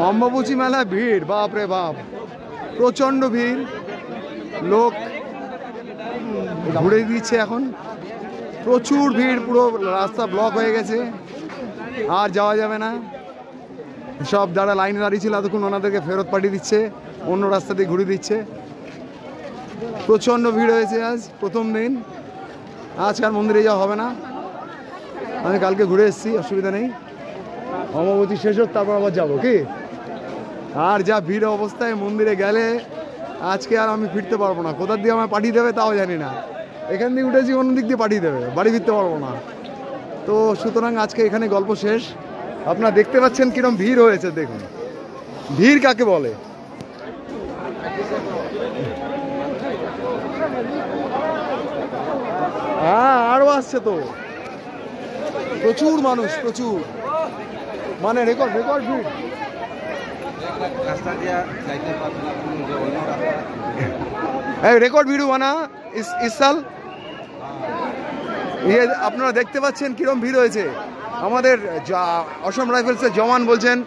অম্বুবাচী মেলা ভিড়, বাপ রে বাপ, প্রচন্ড ভিড়, লোক ঘুরে দিচ্ছে এখন, প্রচুর ভিড়, পুরো রাস্তা ব্লক হয়ে গেছে, আর যাওয়া যাবে না। সব যারা লাইনে দাঁড়িয়ে ছিল এতক্ষণ ওনাদেরকে ফেরত পাঠিয়ে দিচ্ছে, অন্য রাস্তা দিয়ে ঘুরে দিচ্ছে। প্রচণ্ড ভিড় হয়েছে আজ প্রথম দিন, আজ আর মন্দিরে যাওয়া হবে না, আমি কালকে ঘুরে এসেছি, অসুবিধা নেই। অমাবতী শেষ হোক তারপর আবার যাবো কি। আর যা ভিড় অবস্থায় মন্দিরে গেলে আজকে আর আমি ফিরতে পারবো না, কোথার দিয়ে আমায় পাঠিয়ে দেবে তাও জানি না, এখান দিয়ে উঠেছি অন্য দিক দিয়ে পাঠিয়ে দেবে, বাড়ি ফিরতে পারবো না। তো সুতরাং আজকে এখানে গল্প শেষ। আপনারা দেখতে পাচ্ছেন কিরম ভিড় হয়েছে, দেখুন ভিড় কাকে বলে। হ্যাঁ আরো আসছে তো, প্রচুর মানুষ, প্রচুর, মানে রেকর্ড ভিড়। রেকর্ড ভিডিও বানা इस साल আপনারা দেখতে পাচ্ছেন কিরম ভিড় হয়েছে। আমাদের অসম রাইফেলসের জওয়ান বলছেন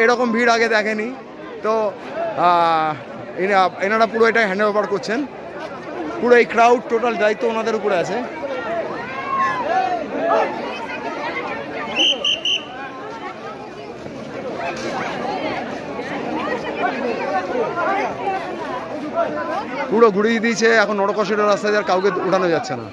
এরকম ভিড় আগে দেখেনি, তো এনারা পুরো এটা হ্যান্ড ওভার করছেন, পুরো এই ক্রাউড টোটাল দায়িত্ব ওনাদের উপরে আছে। পুরো ঘুরিয়ে দিয়েছে, এখন নরকশের রাস্তায় আর কাউকে উঠানো যাচ্ছে না।